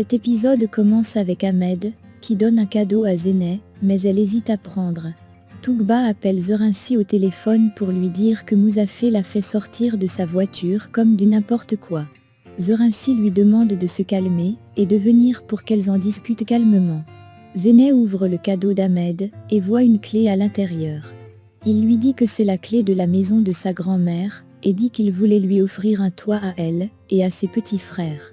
Cet épisode commence avec Ahmed, qui donne un cadeau à Zeynep, mais elle hésite à prendre. Tougba appelle Zorinci au téléphone pour lui dire que Mouzafé l'a fait sortir de sa voiture comme du n'importe quoi. Zorinci lui demande de se calmer et de venir pour qu'elles en discutent calmement. Zeynep ouvre le cadeau d'Ahmed et voit une clé à l'intérieur. Il lui dit que c'est la clé de la maison de sa grand-mère et dit qu'il voulait lui offrir un toit à elle et à ses petits frères.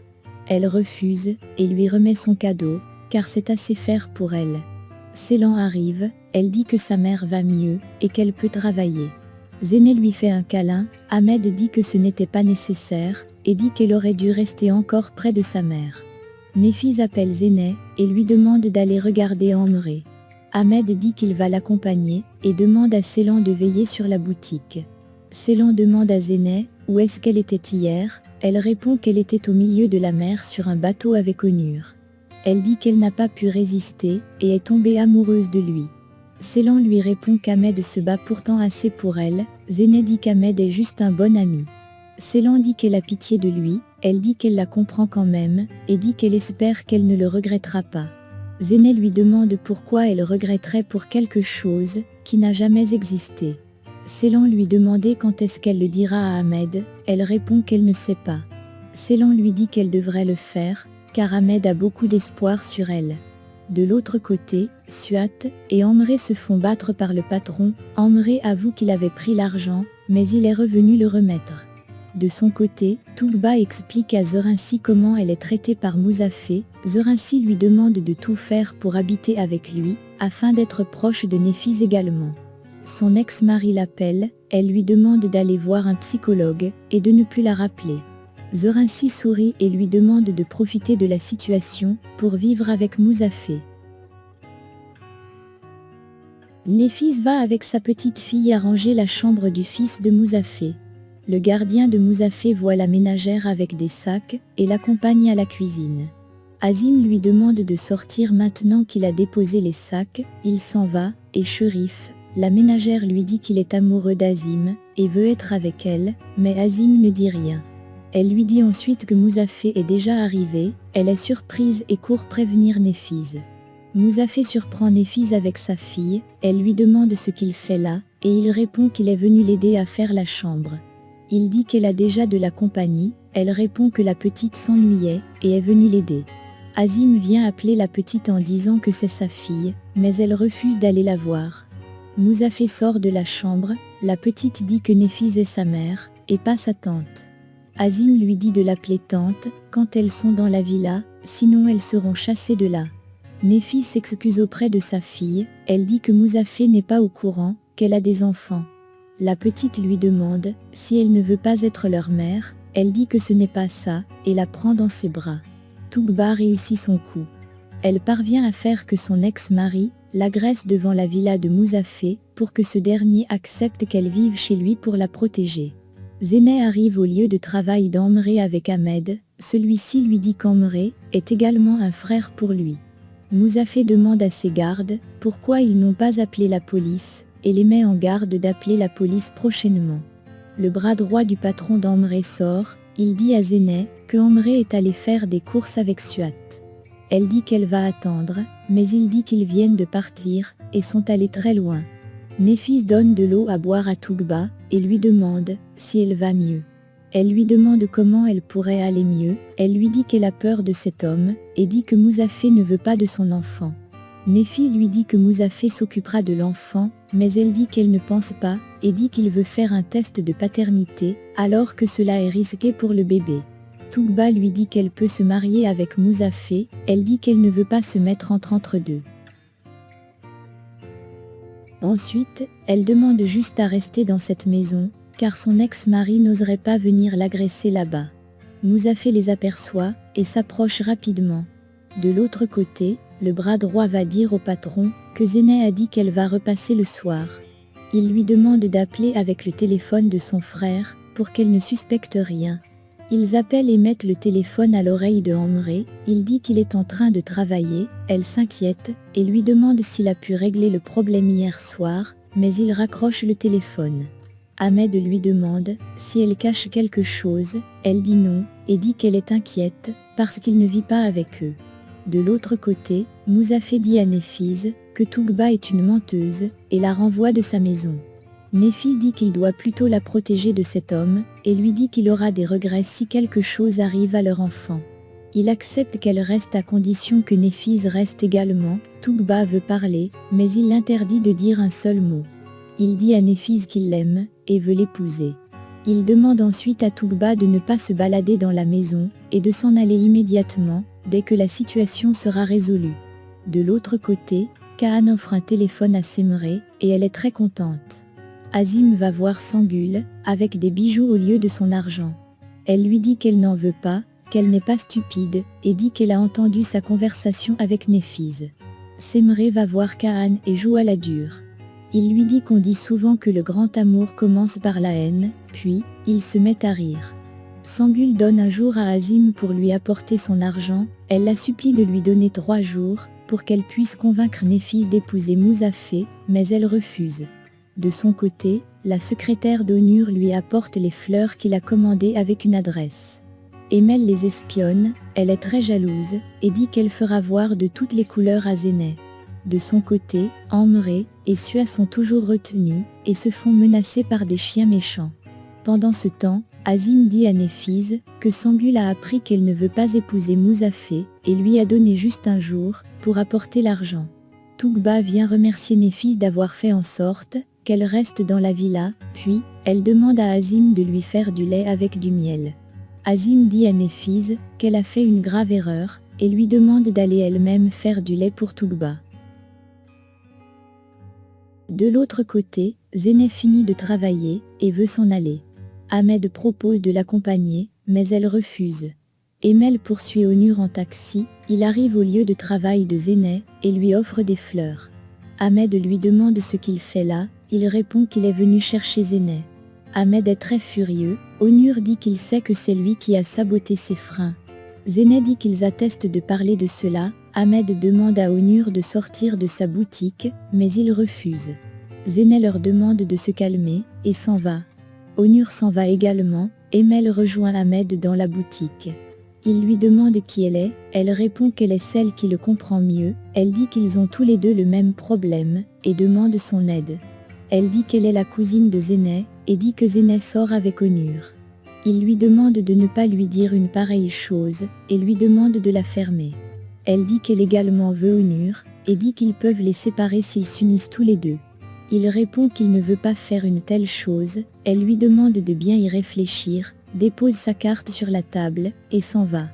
Elle refuse et lui remet son cadeau, car c'est assez faire pour elle. Ceylan arrive, elle dit que sa mère va mieux et qu'elle peut travailler. Zeynep lui fait un câlin, Ahmed dit que ce n'était pas nécessaire et dit qu'elle aurait dû rester encore près de sa mère. Nefise appelle Zeynep et lui demande d'aller regarder Amré. Ahmed dit qu'il va l'accompagner et demande à Ceylan de veiller sur la boutique. Ceylan demande à Zeynep où est-ce qu'elle était hier, elle répond qu'elle était au milieu de la mer sur un bateau avec Onur. Elle dit qu'elle n'a pas pu résister et est tombée amoureuse de lui. Ceylan lui répond qu'Ahmed se bat pourtant assez pour elle, Zeynep dit qu'Ahmed est juste un bon ami. Ceylan dit qu'elle a pitié de lui, elle dit qu'elle la comprend quand même, et dit qu'elle espère qu'elle ne le regrettera pas. Zeynep lui demande pourquoi elle regretterait pour quelque chose qui n'a jamais existé. Ceylan lui demande quand est-ce qu'elle le dira à Ahmed, elle répond qu'elle ne sait pas. Ceylan lui dit qu'elle devrait le faire, car Ahmed a beaucoup d'espoir sur elle. De l'autre côté, Suat et Amré se font battre par le patron. Amré avoue qu'il avait pris l'argent, mais il est revenu le remettre. De son côté, Tougba explique à Zorinci comment elle est traitée par Mouzafé. Zorinci lui demande de tout faire pour habiter avec lui, afin d'être proche de Nefise également. Son ex-mari l'appelle, elle lui demande d'aller voir un psychologue et de ne plus la rappeler. Zorinci sourit et lui demande de profiter de la situation pour vivre avec Mouzafé. Nefise va avec sa petite fille arranger la chambre du fils de Mouzafé. Le gardien de Mouzafé voit la ménagère avec des sacs et l'accompagne à la cuisine. Azim lui demande de sortir maintenant qu'il a déposé les sacs, il s'en va, et Cherif, la ménagère lui dit qu'il est amoureux d'Azim et veut être avec elle, mais Azim ne dit rien. Elle lui dit ensuite que Mouzafé est déjà arrivé, elle est surprise et court prévenir Nefise. Mouzafé surprend Nefise avec sa fille, elle lui demande ce qu'il fait là, et il répond qu'il est venu l'aider à faire la chambre. Il dit qu'elle a déjà de la compagnie, elle répond que la petite s'ennuyait et est venue l'aider. Azim vient appeler la petite en disant que c'est sa fille, mais elle refuse d'aller la voir. Mouzafé sort de la chambre, la petite dit que Nefise est sa mère, et pas sa tante. Azim lui dit de l'appeler tante quand elles sont dans la villa, sinon elles seront chassées de là. Nefise s'excuse auprès de sa fille, elle dit que Mouzafé n'est pas au courant, qu'elle a des enfants. La petite lui demande si elle ne veut pas être leur mère, elle dit que ce n'est pas ça, et la prend dans ses bras. Tougba réussit son coup. Elle parvient à faire que son ex-mari l'agresse devant la villa de Mouzafé pour que ce dernier accepte qu'elle vive chez lui pour la protéger. Zeynep arrive au lieu de travail d'Amré avec Ahmed, celui-ci lui dit qu'Amré est également un frère pour lui. Mouzafé demande à ses gardes pourquoi ils n'ont pas appelé la police et les met en garde d'appeler la police prochainement. Le bras droit du patron d'Amré sort, il dit à Zeynep que Amré est allé faire des courses avec Suat. Elle dit qu'elle va attendre, mais il dit qu'ils viennent de partir et sont allés très loin. Nefise donne de l'eau à boire à Tougba et lui demande si elle va mieux. Elle lui demande comment elle pourrait aller mieux, elle lui dit qu'elle a peur de cet homme et dit que Mouzafé ne veut pas de son enfant. Nefise lui dit que Mouzafé s'occupera de l'enfant, mais elle dit qu'elle ne pense pas et dit qu'il veut faire un test de paternité alors que cela est risqué pour le bébé. Tougba lui dit qu'elle peut se marier avec Mouzafé, elle dit qu'elle ne veut pas se mettre entre deux. Ensuite, elle demande juste à rester dans cette maison, car son ex-mari n'oserait pas venir l'agresser là-bas. Mouzafé les aperçoit et s'approche rapidement. De l'autre côté, le bras droit va dire au patron que Zeynep a dit qu'elle va repasser le soir. Il lui demande d'appeler avec le téléphone de son frère pour qu'elle ne suspecte rien. Ils appellent et mettent le téléphone à l'oreille de Amré, il dit qu'il est en train de travailler, elle s'inquiète et lui demande s'il a pu régler le problème hier soir, mais il raccroche le téléphone. Ahmed lui demande si elle cache quelque chose, elle dit non, et dit qu'elle est inquiète, parce qu'il ne vit pas avec eux. De l'autre côté, Mouzafé dit à Néphise que Tougba est une menteuse, et la renvoie de sa maison. Néphise dit qu'il doit plutôt la protéger de cet homme, et lui dit qu'il aura des regrets si quelque chose arrive à leur enfant. Il accepte qu'elle reste à condition que Néphise reste également. Tougba veut parler, mais il l'interdit de dire un seul mot. Il dit à Néphise qu'il l'aime, et veut l'épouser. Il demande ensuite à Tougba de ne pas se balader dans la maison, et de s'en aller immédiatement, dès que la situation sera résolue. De l'autre côté, Kaan offre un téléphone à Semré, et elle est très contente. Azim va voir Sangul, avec des bijoux au lieu de son argent. Elle lui dit qu'elle n'en veut pas, qu'elle n'est pas stupide, et dit qu'elle a entendu sa conversation avec Néphise. Semré va voir Kaan et joue à la dure. Il lui dit qu'on dit souvent que le grand amour commence par la haine, puis, il se met à rire. Sangul donne un jour à Azim pour lui apporter son argent, elle la supplie de lui donner 3 jours, pour qu'elle puisse convaincre Néphise d'épouser Mouzafé, mais elle refuse. De son côté, la secrétaire d'Onur lui apporte les fleurs qu'il a commandées avec une adresse. Emel les espionne, elle est très jalouse, et dit qu'elle fera voir de toutes les couleurs à Zéneh. De son côté, Amré et Sua sont toujours retenus, et se font menacer par des chiens méchants. Pendant ce temps, Azim dit à Néphise que Sangul a appris qu'elle ne veut pas épouser Mouzafé, et lui a donné juste un jour, pour apporter l'argent. Tougba vient remercier Néphise d'avoir fait en sorte qu'elle reste dans la villa, puis, elle demande à Azim de lui faire du lait avec du miel. Azim dit à Néphise qu'elle a fait une grave erreur, et lui demande d'aller elle-même faire du lait pour Tougba. De l'autre côté, Zéneh finit de travailler, et veut s'en aller. Ahmed propose de l'accompagner, mais elle refuse. Emel poursuit Onur en taxi, il arrive au lieu de travail de Zéneh, et lui offre des fleurs. Ahmed lui demande ce qu'il fait là, il répond qu'il est venu chercher Zéneh. Ahmed est très furieux, Onur dit qu'il sait que c'est lui qui a saboté ses freins. Zéneh dit qu'ils attestent de parler de cela, Ahmed demande à Onur de sortir de sa boutique, mais il refuse. Zéneh leur demande de se calmer, et s'en va. Onur s'en va également, Emel rejoint Ahmed dans la boutique. Il lui demande qui elle répond qu'elle est celle qui le comprend mieux, elle dit qu'ils ont tous les deux le même problème, et demande son aide. Elle dit qu'elle est la cousine de Zéneh, et dit que Zéneh sort avec Onur. Il lui demande de ne pas lui dire une pareille chose, et lui demande de la fermer. Elle dit qu'elle également veut Onur, et dit qu'ils peuvent les séparer s'ils s'unissent tous les deux. Il répond qu'il ne veut pas faire une telle chose, elle lui demande de bien y réfléchir, dépose sa carte sur la table, et s'en va.